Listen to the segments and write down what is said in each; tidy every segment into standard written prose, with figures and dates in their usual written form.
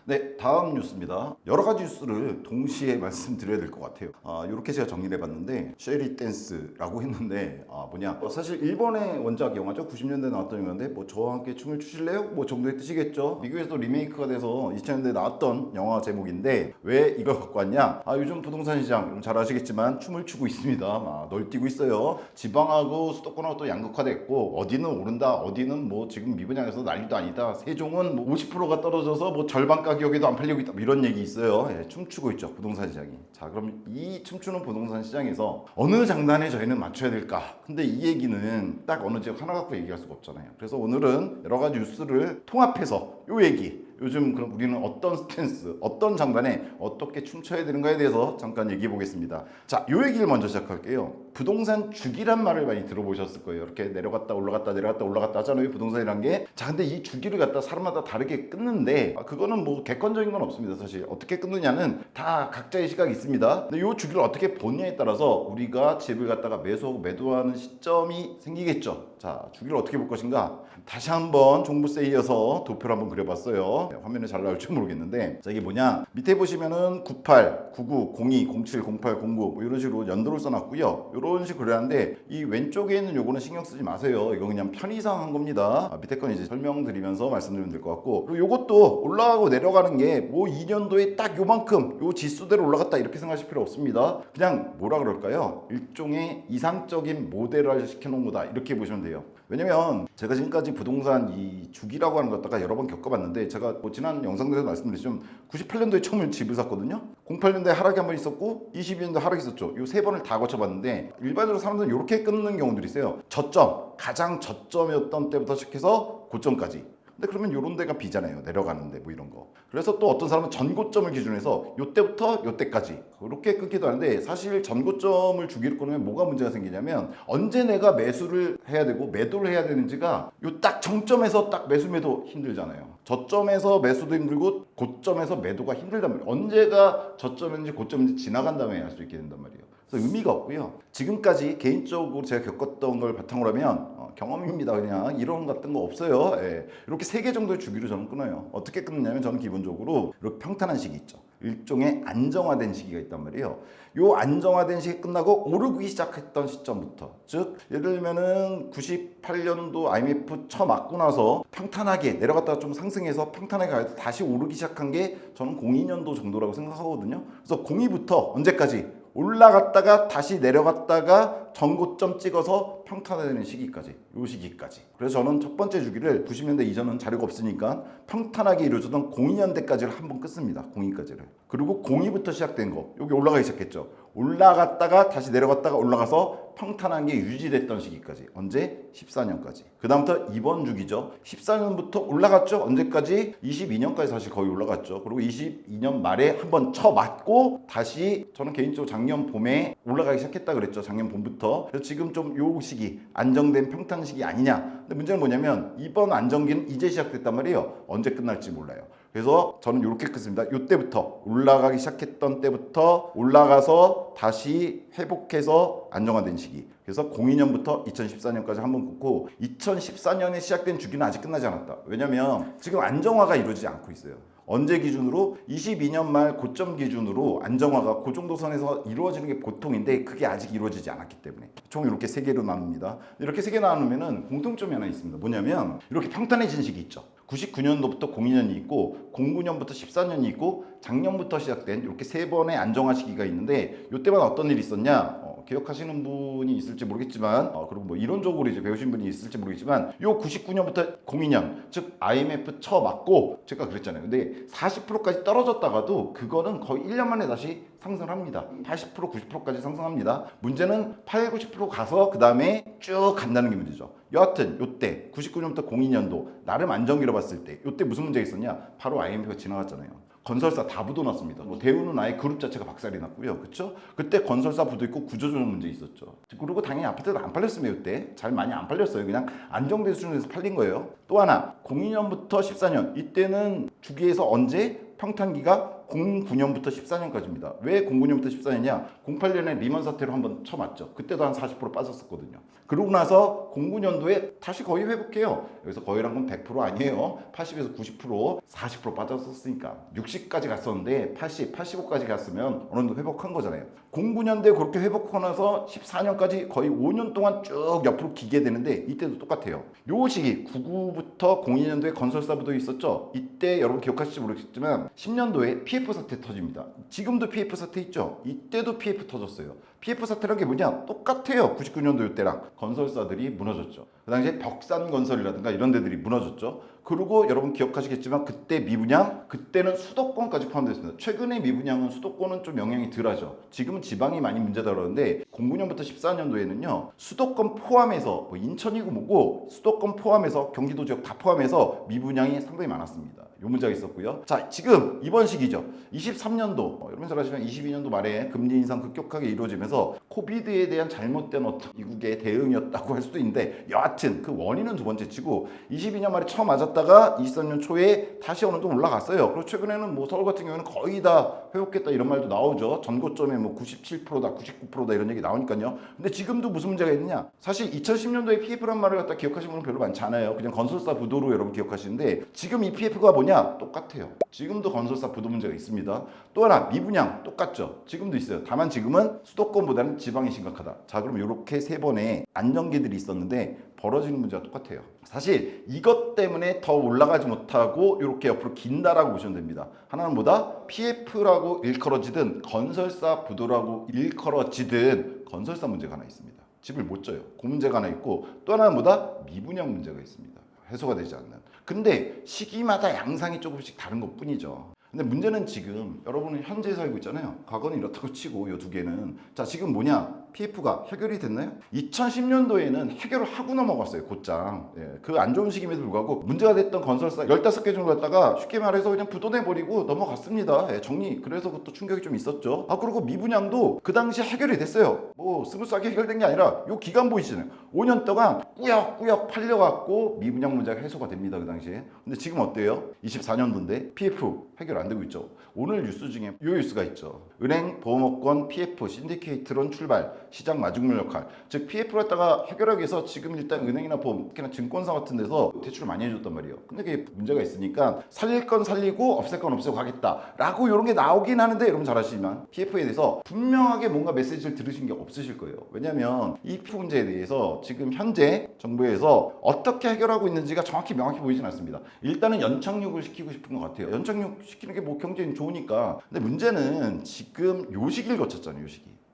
네, 다음 뉴스입니다. 여러 가지 뉴스를 동시에 말씀드려야 될 것 같아요. 이렇게 제가 정리를 해봤는데 쉐리 댄스라고 했는데 뭐냐, 사실 일본의 원작 영화죠. 90년대 나왔던 영화인데 뭐 저와 함께 춤을 추실래요? 뭐 정도의 뜻이겠죠. 미국에서도 리메이크가 돼서 2000년대 나왔던 영화 제목인데 왜 이걸 갖고 왔냐? 요즘 부동산 시장 잘 아시겠지만 춤을 추고 있습니다. 널뛰고 있어요. 지방하고 수도권하고 또 양극화됐고 어디는 오른다, 어디는 뭐 지금 미분양에서 난리도 아니다. 세종은 뭐 50%가 떨어져서 뭐 절반 가격에도 안 팔리고 있다, 이런 얘기 있어요. 춤추고 있죠, 부동산 시장이. 자, 그럼 이 춤추는 부동산 시장에서 어느 장단에 저희는 맞춰야 될까? 근데 이 얘기는 딱 어느 지역 하나 갖고 얘기할 수가 없잖아요. 그래서 오늘은 여러 가지 뉴스를 통합해서 요 얘기, 요즘 그럼 우리는 어떤 스탠스, 어떤 장단에 어떻게 춤춰야 되는가에 대해서 잠깐 얘기해 보겠습니다. 자, 요 얘기를 먼저 시작할게요. 부동산 주기란 말을 많이 들어보셨을 거예요. 이렇게 내려갔다 올라갔다 내려갔다 올라갔다 하잖아요, 부동산이란 게. 자, 근데 이 주기를 갖다 사람마다 다르게 끊는데 그거는 뭐 객관적인 건 없습니다. 사실 어떻게 끊느냐는 다 각자의 시각이 있습니다. 근데 요 주기를 어떻게 보느냐에 따라서 우리가 집을 갖다가 매수하고 매도하는 시점이 생기겠죠. 자, 주기를 어떻게 볼 것인가? 다시 한번 종부세에 이어서 도표를 한번 그려봤어요. 화면에 잘 나올지 모르겠는데, 자, 이게 뭐냐, 밑에 보시면은 98, 99, 02, 07, 08, 09 뭐 이런 식으로 연도를 써놨고요. 이런 식으로 그려놨는데 이 왼쪽에 있는 요거는 신경 쓰지 마세요. 이거 그냥 편의상 한 겁니다. 밑에 건 이제 설명드리면서 말씀드리면 될 것 같고, 그리고 요것도 올라가고 내려가는 게 뭐 2년도에 딱 요만큼 요 지수대로 올라갔다 이렇게 생각하실 필요 없습니다. 그냥 뭐라 그럴까요? 일종의 이상적인 모델화를 시켜놓은 거다, 이렇게 보시면 돼요. 왜냐면 제가 지금까지 부동산 이 주기라고 하는 것다가 여러 번 겪어봤는데, 제가 뭐 지난 영상들에서 말씀드렸지만 98년도에 처음 집을 샀거든요. 08년도에 하락이 한 번 있었고 22년도에 하락이 있었죠. 이 세 번을 다 거쳐봤는데 일반적으로 사람들은 이렇게 끊는 경우들이 있어요. 저점, 가장 저점이었던 때부터 시작해서 고점까지. 근데 그러면 요런 데가 비잖아요, 내려가는데 뭐 이런 거. 그래서 또 어떤 사람은 전고점을 기준으로 해서 요때부터 요때까지 그렇게 끊기도 하는데, 사실 전고점을 주기로 끊으면 뭐가 문제가 생기냐면 언제 내가 매수를 해야 되고 매도를 해야 되는지가 요 딱 정점에서 딱 매수 매도 힘들잖아요. 저점에서 매수도 힘들고 고점에서 매도가 힘들단 말이에요. 언제가 저점인지 고점인지 지나간 다음에 할 수 있게 된단 말이에요. 그래서 의미가 없고요. 지금까지 개인적으로 제가 겪었던 걸 바탕으로 하면 경험입니다. 그냥 이론 같은 거 없어요. 예. 이렇게 3개 정도의 주기로 저는 끊어요. 어떻게 끊느냐면 저는 기본적으로 이렇게 평탄한 시기 있죠. 일종의 안정화된 시기가 있단 말이에요. 요 안정화된 시기 끝나고 오르기 시작했던 시점부터, 즉 예를 들면은 98년도 IMF 쳐맞고 나서 평탄하게 내려갔다가 좀 상승해서 평탄하게 가서 다시 오르기 시작한 게 저는 02년도 정도라고 생각하거든요. 그래서 02부터 언제까지 올라갔다가 다시 내려갔다가 전고점 찍어서 평탄화되는 시기까지, 요 시기까지. 그래서 저는 첫 번째 주기를 90년대 이전은 자료가 없으니까 평탄하게 이루어졌던 02년대까지를 한번 끊습니다. 02까지를. 그리고 02부터 시작된 거, 여기 올라가기 시작했죠. 올라갔다가 다시 내려갔다가 올라가서 평탄한 게 유지됐던 시기까지. 언제? 14년까지. 그 다음부터 이번 주기죠. 14년부터 올라갔죠. 언제까지? 22년까지 사실 거의 올라갔죠. 그리고 22년 말에 한번 쳐맞고 다시, 저는 개인적으로 작년 봄에 올라가기 시작했다 그랬죠. 작년 봄부터. 그래서 지금 좀 요 시기, 안정된 평탄 시기 아니냐. 근데 문제는 뭐냐면 이번 안정기는 이제 시작됐단 말이에요. 언제 끝날지 몰라요. 그래서 저는 이렇게 끊습니다. 이때부터 올라가기 시작했던 때부터 올라가서 다시 회복해서 안정화된 시기. 그래서 02년부터 2014년까지 한번 긋고, 2014년에 시작된 주기는 아직 끝나지 않았다. 왜냐면 지금 안정화가 이루어지지 않고 있어요. 언제 기준으로? 22년 말 고점 기준으로 안정화가 그 정도 선에서 이루어지는 게 보통인데 그게 아직 이루어지지 않았기 때문에 총 이렇게 3개로 나눕니다. 이렇게 3개 나누면은 공통점이 하나 있습니다. 뭐냐면 이렇게 평탄해진 시기 있죠. 99년도부터 02년이 있고 09년부터 14년이 있고 작년부터 시작된 이렇게 3번의 안정화 시기가 있는데, 이때만 어떤 일이 있었냐? 기억하시는 분이 있을지 모르겠지만, 그리고 뭐 이론적으로 이제 배우신 분이 있을지 모르겠지만, 요 99년부터 02년, 즉 IMF 쳐맞고 제가 그랬잖아요. 근데 40%까지 떨어졌다가도 그거는 거의 1년 만에 다시 상승합니다. 80%, 90%까지 상승합니다. 문제는 8, 90% 가서 그 다음에 쭉 간다는 게 문제죠. 여하튼 요때 99년부터 02년도 나름 안정기로 봤을 때 요때 무슨 문제가 있었냐? 바로 IMF가 지나갔잖아요. 건설사 다 부도났습니다. 뭐 대우는 아예 그룹 자체가 박살이 났고요. 그렇죠? 그때 건설사 부도 있고 구조조정 문제 있었죠. 그리고 당연히 아파트도 안 팔렸으면 이때 잘 많이 안 팔렸어요. 그냥 안정된 수준에서 팔린 거예요. 또 하나 02년부터 14년 이때는 주기에서 언제? 평탄기가 09년부터 14년까지입니다. 왜 09년부터 14년이냐? 08년에 리먼 사태로 한번 쳐맞죠. 그때도 한 40% 빠졌었거든요. 그러고 나서 09년도에 다시 거의 회복해요. 여기서 거의란 건 100% 아니에요. 80에서 90%, 40% 빠졌었으니까 60까지 갔었는데 80, 85까지 갔으면 어느 정도 회복한 거잖아요. 09년도에 그렇게 회복하고 나서 14년까지 거의 5년 동안 쭉 옆으로 기게 되는데 이때도 똑같아요. 요 시기 99부터 02년도에 건설사부도 있었죠. 이때 여러분 기억하실지 모르겠지만 10년도에 PF 사태 터집니다. 지금도 PF 사태 있죠. 이때도 PF 터졌어요. PF 사태라는 게 뭐냐? 똑같아요. 99년도 때랑 건설사들이 무너졌죠. 그 당시에 벽산건설이라든가 이런 데들이 무너졌죠. 그리고 여러분 기억하시겠지만 그때 미분양, 그때는 수도권까지 포함됐습니다. 최근에 미분양은 수도권은 좀 영향이 덜하죠. 지금은 지방이 많이 문제다 그러는데 09년부터 14년도에는요. 수도권 포함해서 뭐 인천이고 뭐고 수도권 포함해서 경기도 지역 다 포함해서 미분양이 상당히 많았습니다. 요 문제가 있었고요. 자, 지금 이번 시기죠. 23년도 여러분 잘 아시면 22년도 말에 금리 인상 급격하게 이루어지면서 코비드에 대한 잘못된 어떤 미국의 대응이었다고 할 수도 있는데 여하튼 그 원인은 두 번째 치고 22년 말에 처음 맞았다가 23년 초에 다시 어느 정도 올라갔어요. 그리고 최근에는 뭐 서울 같은 경우에는 거의 다 회복했다 이런 말도 나오죠. 전고점에 뭐 97%다 99%다 이런 얘기 나오니까요. 근데 지금도 무슨 문제가 있느냐? 사실 2010년도에 PF란 말을 갖다 기억하시는 분은 별로 많지 않아요. 그냥 건설사 부도로 여러분 기억하시는데 지금 이 PF가 뭐냐? 똑같아요. 지금도 건설사 부도 문제가 있습니다. 또 하나 미분양 똑같죠. 지금도 있어요. 다만 지금은 수도권보다는 지방이 심각하다. 자, 그럼 이렇게 세 번의 안정기들이 있었는데 벌어지는 문제가 똑같아요. 사실 이것 때문에 더 올라가지 못하고 이렇게 옆으로 긴다라고 보시면 됩니다. 하나는 뭐다? PF라고 일컬어지든 건설사 부도라고 일컬어지든 건설사 문제가 하나 있습니다. 집을 못 져요. 그 문제가 하나 있고 또 하나는 뭐다? 미분양 문제가 있습니다. 해소가 되지 않는. 근데 시기마다 양상이 조금씩 다른 것 뿐이죠. 근데 문제는 지금 여러분은 현재 살고 있잖아요. 과거는 이렇다고 치고 이 두 개는 자 지금 뭐냐? PF가 해결이 됐나요? 2010년도에는 해결을 하고 넘어갔어요. 곧장. 예, 그 안 좋은 시기임에도 불구하고 문제가 됐던 건설사 15개 정도 갖다가 쉽게 말해서 그냥 부도내버리고 넘어갔습니다. 예, 정리. 그래서 그것도 충격이 좀 있었죠. 아 그리고 미분양도 그 당시에 해결이 됐어요. 뭐 스무스하게 해결된 게 아니라 요 기간 보이시잖아요. 5년 동안 꾸역꾸역 팔려갖고 미분양 문제가 해소가 됩니다. 그 당시에. 근데 지금 어때요? 24년도인데 PF 해결 안 되고 있죠. 오늘 뉴스 중에 요 뉴스가 있죠. 은행, 보험업권, PF, 신디케이트론 출발, 시장 마중물 역할. 즉 PF를 갖다가 해결하기 위해서 지금 일단 은행이나 보험, 특히나 증권사 같은 데서 대출을 많이 해줬단 말이에요. 근데 그게 문제가 있으니까 살릴 건 살리고 없앨 건 없애고 가겠다라고 이런 게 나오긴 하는데 여러분 잘 아시지만 PF에 대해서 분명하게 뭔가 메시지를 들으신 게 없으실 거예요. 왜냐하면 이 PF 문제에 대해서 지금 현재 정부에서 어떻게 해결하고 있는지가 정확히 명확히 보이진 않습니다. 일단은 연착륙을 시키고 싶은 것 같아요. 연착륙 시키는 게 뭐 경제는 좋으니까. 근데 문제는 지금 요 시기를 거쳤잖아요.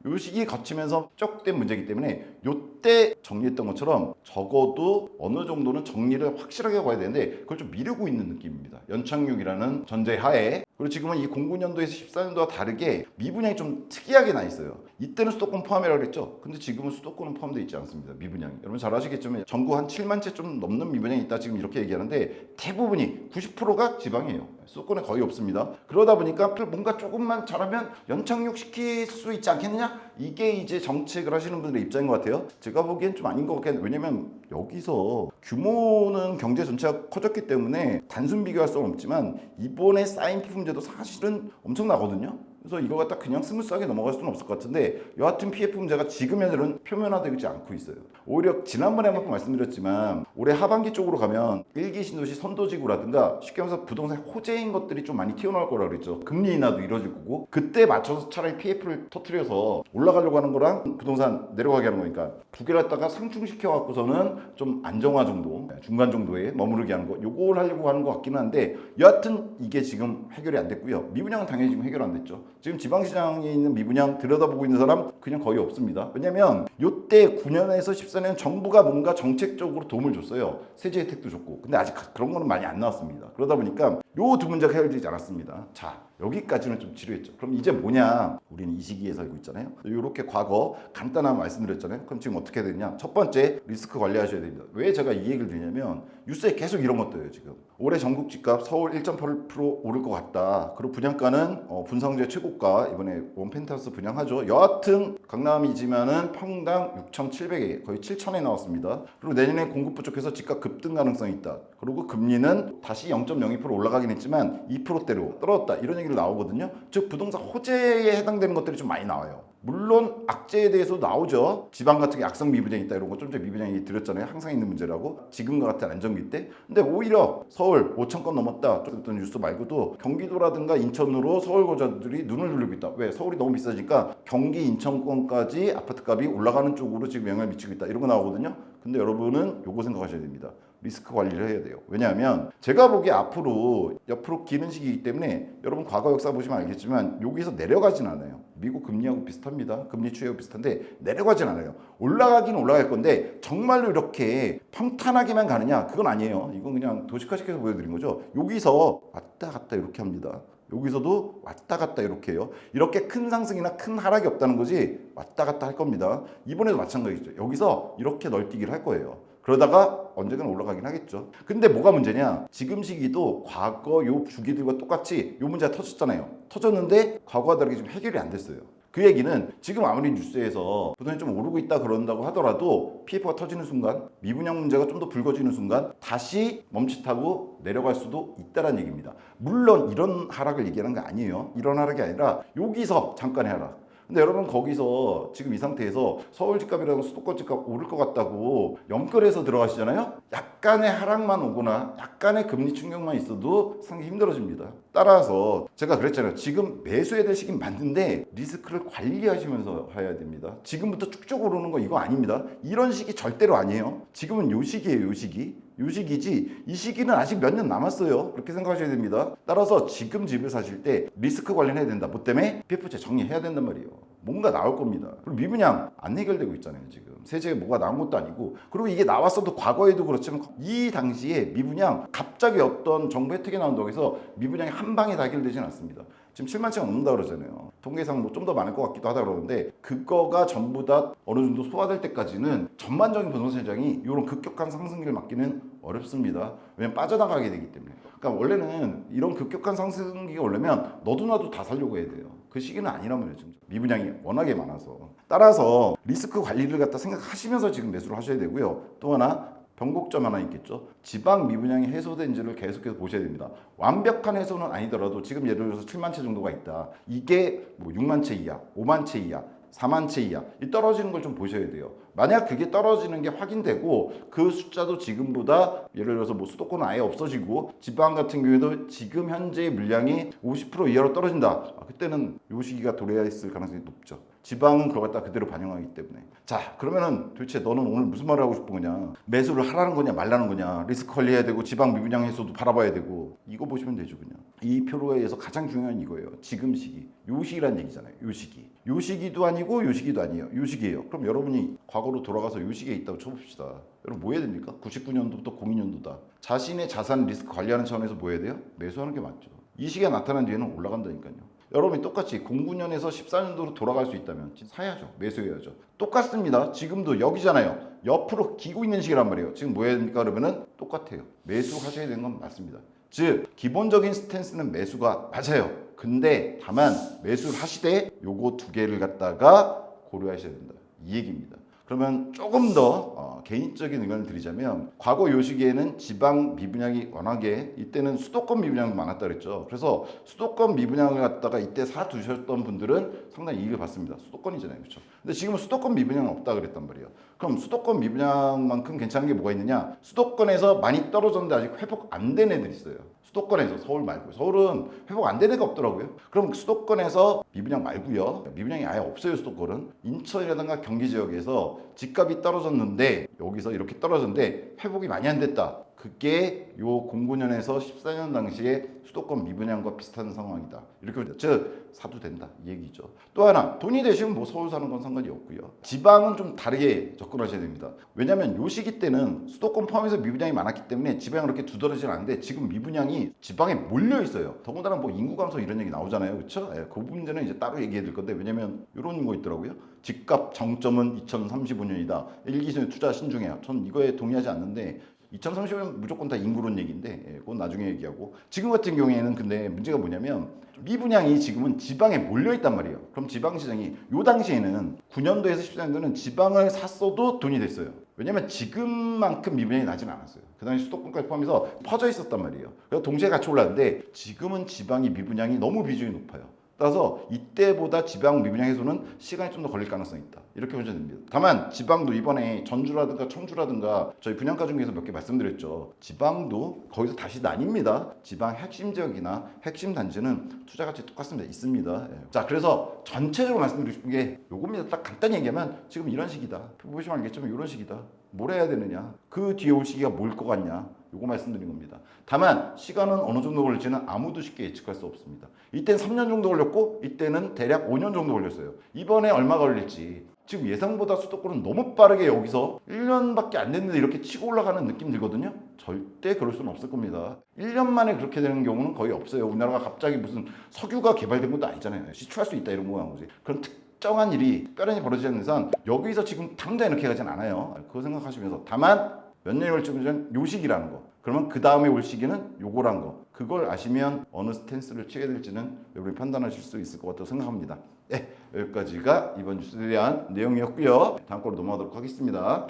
요 시기 거치면서 쪽된 문제이기 때문에 요때 정리했던 것처럼 적어도 어느 정도는 정리를 확실하게 가야 되는데 그걸 좀 미루고 있는 느낌입니다. 연착륙이라는 전제 하에. 그리고 지금은 이 09년도에서 14년도와 다르게 미분양이 좀 특이하게 나 있어요. 이때는 수도권 포함이라고 그랬죠. 근데 지금은 수도권은 포함되어 있지 않습니다. 미분양이. 여러분 잘 아시겠지만 전국 한 7만 채 좀 넘는 미분양이 있다 지금 이렇게 얘기하는데 대부분이 90%가 지방이에요. 수도권에 거의 없습니다. 그러다 보니까 뭔가 조금만 잘하면 연착륙 시킬 수 있지 않겠느냐? 이게 이제 정책을 하시는 분들의 입장인 것 같아요. 제가 보기엔 좀 아닌 것 같긴 해요. 왜냐면 여기서 규모는 경제 전체가 커졌기 때문에 단순 비교할 수는 없지만 이번에 쌓인 PF 문제도 사실은 엄청나거든요. 그래서 이거 갖다 그냥 스무스하게 넘어갈 수는 없을 것 같은데 여하튼 PF 문제가 지금 현재는 표면화되지 않고 있어요. 오히려 지난번에 한번 말씀드렸지만 올해 하반기 쪽으로 가면 일기 신도시 선도지구라든가 쉽게 말해서 부동산 호재인 것들이 좀 많이 튀어나올 거라고 그랬죠. 금리 인하도 이루어질 거고 그때 맞춰서 차라리 PF를 터트려서 올라가려고 하는 거랑 부동산 내려가게 하는 거니까 두 개를 갖다가 상충시켜 갖고서는 좀 안정화 정도 중간 정도에 머무르게 하는 거 요걸 하려고 하는 것 같기는 한데 여하튼 이게 지금 해결이 안 됐고요. 미분양은 당연히 지금 해결 안 됐죠. 지금 지방시장에 있는 미분양 들여다보고 있는 사람 그냥 거의 없습니다. 왜냐면 요때 9년에서 14년 정부가 뭔가 정책적으로 도움을 줬어요. 세제 혜택도 줬고. 근데 아직 그런 거는 많이 안 나왔습니다. 그러다 보니까 요 두 문제가 해결되지 않았습니다. 자, 여기까지는 좀 지루했죠. 그럼 이제 뭐냐? 우리는 이 시기에 살고 있잖아요. 이렇게 과거 간단한 말씀드렸잖아요. 그럼 지금 어떻게 해야 되냐? 첫 번째 리스크 관리하셔야 됩니다. 왜 제가 이 얘기를 드리냐면 뉴스에 계속 이런 것도예요. 지금 올해 전국 집값 서울 1.8% 오를 것 같다. 그리고 분양가는 분상제 최고가 이번에 원펜트하우스 분양하죠. 여하튼 강남이지만은 평당 6,700에 거의 7,000에 나왔습니다. 그리고 내년에 공급 부족해서 집값 급등 가능성이 있다. 그리고 금리는 다시 0.02% 올라가기 올라가긴 했지만 2%대로 떨어졌다 이런 얘기를 나오거든요. 즉 부동산 호재에 해당되는 것들이 좀 많이 나와요. 물론 악재에 대해서도 나오죠. 지방 같은 게 악성 미분양이 있다 이런 거 좀 전에 미분양이 드렸잖아요. 항상 있는 문제라고. 지금과 같은 안정기 때. 근데 오히려 서울 5천 건 넘었다. 어떤 뉴스 말고도 경기도라든가 인천으로 서울 거주자들이 눈을 돌리고 있다. 왜? 서울이 너무 비싸지니까 경기 인천권까지 아파트값이 올라가는 쪽으로 지금 영향을 미치고 있다. 이런 거 나오거든요. 근데 여러분은 요거 생각하셔야 됩니다. 리스크 관리를 해야 돼요. 왜냐하면 제가 보기에 앞으로 옆으로 기는 시기이기 때문에 여러분 과거 역사 보시면 알겠지만 여기서 내려가진 않아요. 미국 금리하고 비슷합니다. 금리 추이하고 비슷한데 내려가진 않아요. 올라가긴 올라갈 건데 정말로 이렇게 평탄하게만 가느냐? 그건 아니에요. 이건 그냥 도시화시켜서 보여드린 거죠. 여기서 왔다 갔다 이렇게 합니다. 여기서도 왔다 갔다 이렇게 해요. 이렇게 큰 상승이나 큰 하락이 없다는 거지 왔다 갔다 할 겁니다. 이번에도 마찬가지죠. 여기서 이렇게 널뛰기를 할 거예요. 그러다가 언젠가는 올라가긴 하겠죠. 근데 뭐가 문제냐? 지금 시기도 과거 요 주기들과 똑같이 요 문제가 터졌잖아요. 터졌는데 과거와 다르게 좀 해결이 안 됐어요. 그 얘기는 지금 아무리 뉴스에서 부동산이 좀 오르고 있다 그런다고 하더라도 PF가 터지는 순간 미분양 문제가 좀 더 불거지는 순간 다시 멈칫하고 내려갈 수도 있다는 얘기입니다. 물론 이런 하락을 얘기하는 거 아니에요. 이런 하락이 아니라 여기서 잠깐의 하락. 근데 여러분 거기서 지금 이 상태에서 서울 집값이랑 수도권 집값 오를 것 같다고 연끌해서 들어가시잖아요. 약간의 하락만 오거나 약간의 금리 충격만 있어도 상당히 힘들어집니다. 따라서 제가 그랬잖아요. 지금 매수해야 될 시기는 맞는데 리스크를 관리하시면서 해야 됩니다. 지금부터 쭉쭉 오르는 거 이거 아닙니다. 이런 시기 절대로 아니에요. 지금은 요 시기예요. 요 시기. 요 시기지 이 시기는 아직 몇 년 남았어요. 그렇게 생각하셔야 됩니다. 따라서 지금 집을 사실 때 리스크 관리해야 된다. 뭐 때문에? PF채 정리해야 된단 말이에요. 뭔가 나올 겁니다. 그리고 미분양 안 해결되고 있잖아요. 지금 세제에 뭐가 나온 것도 아니고 그리고 이게 나왔어도 과거에도 그렇지만 이 당시에 미분양 갑자기 어떤 정부 혜택이 나온다고 해서 미분양이 한 방에 다 해결되지는 않습니다. 지금 7만 채가 넘는다 그러잖아요. 통계상 뭐 좀 더 많을 것 같기도 하다 그러는데 그거가 전부 다 어느 정도 소화될 때까지는 전반적인 부동산 시장이 이런 급격한 상승기를 막기는 어렵습니다. 왜냐면 빠져나가게 되기 때문에. 그러니까 원래는 이런 급격한 상승기가 오려면 너도 나도 다 살려고 해야 돼요. 그 시기는 아니란 말이에요. 지금 미분양이 워낙에 많아서. 따라서 리스크 관리를 갖다 생각하시면서 지금 매수를 하셔야 되고요. 또 하나 변곡점 하나 있겠죠. 지방 미분양이 해소된지를 계속해서 보셔야 됩니다. 완벽한 해소는 아니더라도 지금 예를 들어서 7만 채 정도가 있다. 이게 뭐 6만 채 이하, 5만 채 이하, 4만 채 이하 이 떨어지는 걸 좀 보셔야 돼요. 만약 그게 떨어지는 게 확인되고 그 숫자도 지금보다 예를 들어서 뭐 수도권은 아예 없어지고 지방 같은 경우에도 지금 현재의 물량이 50% 이하로 떨어진다. 그때는 요 시기가 도래해 있을 가능성이 높죠. 지방은 그걸 갖다 그대로 반영하기 때문에. 자, 그러면은 도대체 너는 오늘 무슨 말을 하고 싶은 거냐? 매수를 하라는 거냐 말라는 거냐? 리스크 관리해야 되고 지방 미분양 해소도 바라봐야 되고 이거 보시면 되죠 그냥. 이 표로에서 가장 중요한 이거예요. 지금 시기. 요 시기란 얘기잖아요. 요 시기. 요 시기도 아니고 요 시기도 아니에요. 요 시기예요. 그럼 여러분이 과거로 돌아가서 요 시기에 있다고 쳐봅시다. 여러분 뭐 해야 됩니까? 99년도부터 02년도다. 자신의 자산 리스크 관리하는 차원에서 뭐 해야 돼요? 매수하는 게 맞죠. 이 시기가 나타난 뒤에는 올라간다니까요. 여러분이 똑같이 09년에서 14년도로 돌아갈 수 있다면 사야죠. 매수해야죠. 똑같습니다. 지금도 여기잖아요. 옆으로 기고 있는 시기란 말이에요. 지금 뭐 해야 됩니까? 그러면은 똑같아요. 매수하셔야 되는 건 맞습니다. 즉 기본적인 스탠스는 매수가 맞아요. 근데 다만 매수를 하시되 요거 두 개를 갖다가 고려하셔야 된다. 이 얘기입니다. 그러면 조금 더 개인적인 의견을 드리자면 과거 요 시기에는 지방 미분양이 워낙에 이때는 수도권 미분양이 많았다 그랬죠. 그래서 수도권 미분양을 갖다가 이때 사두셨던 분들은 상당히 이익을 받습니다. 수도권이잖아요. 그렇죠? 근데 지금은 수도권 미분양은 없다 그랬단 말이에요. 그럼 수도권 미분양만큼 괜찮은 게 뭐가 있느냐? 수도권에서 많이 떨어졌는데 아직 회복 안 된 애들이 있어요. 수도권에서 서울 말고 서울은 회복 안 된 애가 없더라고요. 그럼 수도권에서 미분양 말고요. 미분양이 아예 없어요. 수도권은 인천이라든가 경기 지역에서 집값이 떨어졌는데 여기서 이렇게 떨어졌는데 회복이 많이 안 됐다. 그게 요 09년에서 14년 당시에 수도권 미분양과 비슷한 상황이다. 이렇게 즉 사도 된다 이 얘기죠. 또 하나 돈이 되시면 뭐 서울 사는 건 상관이 없고요. 지방은 좀 다르게 접근하셔야 됩니다. 왜냐하면 요 시기 때는 수도권 포함해서 미분양이 많았기 때문에 지방은 그렇게 두드러지는 않는데 지금 미분양이 지방에 몰려 있어요. 더군다나 뭐 인구 감소 이런 얘기 나오잖아요. 그렇죠? 그 문제는 이제 따로 얘기해 드릴 건데 왜냐면 이런 거 있더라고요. 집값 정점은 2035년이다. 일기순위 투자 신중해요. 전 이거에 동의하지 않는데 2030년 무조건 다 인구론 얘기인데 그건 나중에 얘기하고 지금 같은 경우에는 근데 문제가 뭐냐면 미분양이 지금은 지방에 몰려있단 말이에요. 그럼 지방시장이 요 당시에는 9년도에서 14년도는 지방을 샀어도 돈이 됐어요. 왜냐면 지금만큼 미분양이 나진 않았어요. 그 당시 수도권까지 포함해서 퍼져 있었단 말이에요. 그래서 동시에 같이 올랐는데 지금은 지방이 미분양이 너무 비중이 높아요. 따라서 이때보다 지방 미분양 해소는 시간이 좀 더 걸릴 가능성이 있다. 이렇게 보시면 됩니다. 다만 지방도 이번에 전주라든가 청주라든가 저희 분양가 중에서 몇 개 말씀드렸죠. 지방도 거기서 다시 나뉩니다. 지방 핵심 지역이나 핵심 단지는 투자 가치 똑같습니다. 있습니다. 예. 자, 그래서 전체적으로 말씀드리고 싶은 게 요겁니다. 딱 간단히 얘기하면 지금 이런 시기다. 보시면 알겠지만 이런 시기다. 뭘 해야 되느냐? 그 뒤에 올 시기가 뭘 것 같냐? 요거 말씀드린 겁니다. 다만 시간은 어느 정도 걸릴지는 아무도 쉽게 예측할 수 없습니다. 이때는 3년 정도 걸렸고 이때는 대략 5년 정도 걸렸어요. 이번에 얼마 걸릴지 지금 예상보다 수도권은 너무 빠르게 여기서 1년밖에 안 됐는데 이렇게 치고 올라가는 느낌 들거든요. 절대 그럴 수는 없을 겁니다. 1년 만에 그렇게 되는 경우는 거의 없어요. 우리나라가 갑자기 무슨 석유가 개발된 것도 아니잖아요. 시추할 수 있다 이런 거야. 그런 특정한 일이 특별히 벌어지는 이상 여기서 지금 당장 이렇게 가진 않아요. 그거 생각하시면서 다만 몇 년이 걸릴지 요 시기라는 거. 그러면 그 다음에 올 시기는 요거란 거. 그걸 아시면 어느 스탠스를 취해야 될지는 여러분이 판단하실 수 있을 것 같다고 생각합니다. 네, 여기까지가 이번 뉴스에 대한 내용이었고요. 다음 거로 넘어가도록 하겠습니다.